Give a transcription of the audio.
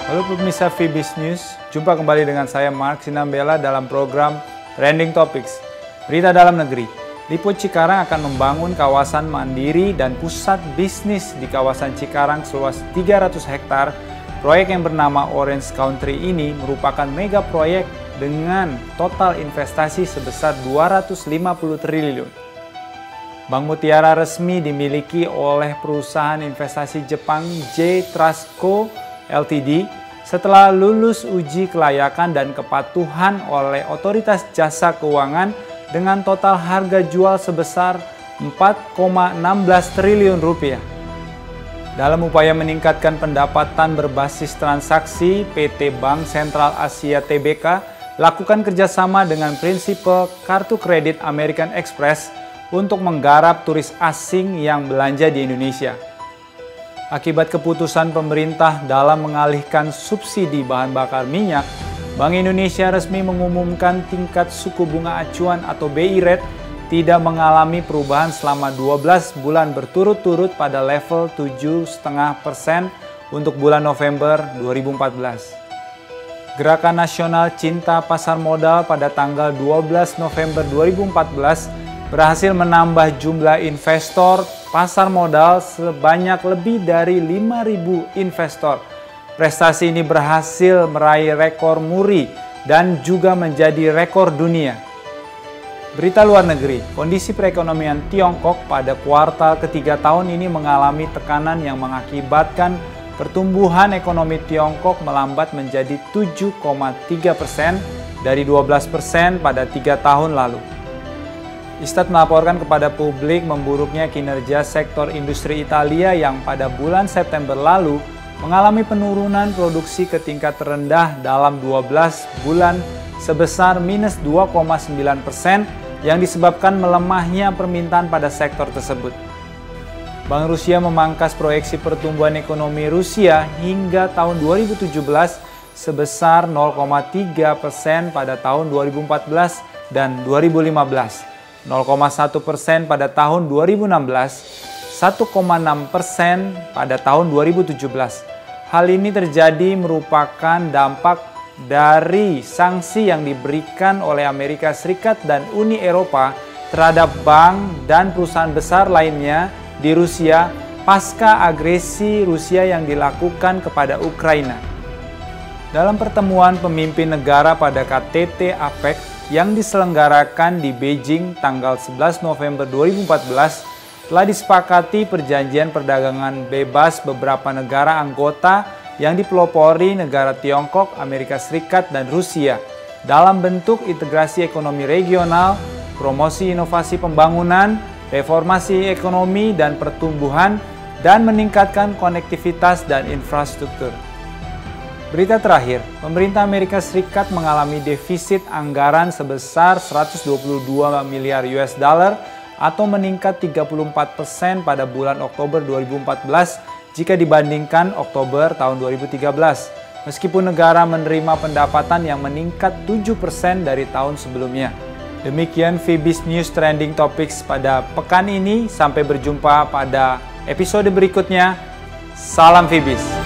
Halo pemirsa Fibis News, jumpa kembali dengan saya Mark Sinambela dalam program Trending Topics. Berita dalam negeri, Lipo Cikarang akan membangun kawasan mandiri dan pusat bisnis di kawasan Cikarang seluas 300 hektar. Proyek yang bernama Orange Country ini merupakan mega proyek dengan total investasi sebesar 250 triliun. Bank Mutiara resmi dimiliki oleh perusahaan investasi Jepang J Trustco Ltd setelah lulus uji kelayakan dan kepatuhan oleh Otoritas Jasa Keuangan dengan total harga jual sebesar 4,16 triliun rupiah. Dalam upaya meningkatkan pendapatan berbasis transaksi, PT Bank Sentral Asia Tbk lakukan kerjasama dengan prinsipal kartu kredit American Express untuk menggarap turis asing yang belanja di Indonesia. Akibat keputusan pemerintah dalam mengalihkan subsidi bahan bakar minyak, Bank Indonesia resmi mengumumkan tingkat suku bunga acuan atau BI rate tidak mengalami perubahan selama 12 bulan berturut-turut pada level 7,5% untuk bulan November 2014. Gerakan Nasional Cinta Pasar Modal pada tanggal 12 November 2014 berhasil menambah jumlah investor pasar modal sebanyak lebih dari 5.000 investor. Prestasi ini berhasil meraih rekor muri dan juga menjadi rekor dunia. Berita luar negeri, kondisi perekonomian Tiongkok pada kuartal ketiga tahun ini mengalami tekanan yang mengakibatkan pertumbuhan ekonomi Tiongkok melambat menjadi 7,3% dari 12% pada 3 tahun lalu. Istat melaporkan kepada publik memburuknya kinerja sektor industri Italia yang pada bulan September lalu mengalami penurunan produksi ke tingkat terendah dalam 12 bulan sebesar minus 2,9% yang disebabkan melemahnya permintaan pada sektor tersebut. Bank Rusia memangkas proyeksi pertumbuhan ekonomi Rusia hingga tahun 2017 sebesar 0,3% pada tahun 2014 dan 2015. 0,1% pada tahun 2016, 1,6% pada tahun 2017. Hal ini terjadi merupakan dampak dari sanksi yang diberikan oleh Amerika Serikat dan Uni Eropa terhadap bank dan perusahaan besar lainnya di Rusia pasca agresi Rusia yang dilakukan kepada Ukraina. Dalam pertemuan pemimpin negara pada KTT APEC yang diselenggarakan di Beijing tanggal 11 November 2014, telah disepakati perjanjian perdagangan bebas beberapa negara anggota yang dipelopori negara Tiongkok, Amerika Serikat, dan Rusia dalam bentuk integrasi ekonomi regional, promosi inovasi pembangunan, reformasi ekonomi dan pertumbuhan, dan meningkatkan konektivitas dan infrastruktur. Berita terakhir, pemerintah Amerika Serikat mengalami defisit anggaran sebesar 122 miliar US dollar atau meningkat 34% pada bulan Oktober 2014 jika dibandingkan Oktober tahun 2013. Meskipun negara menerima pendapatan yang meningkat 7% dari tahun sebelumnya. Demikian Fibis News Trending Topics pada pekan ini. Sampai berjumpa pada episode berikutnya. Salam Fibis.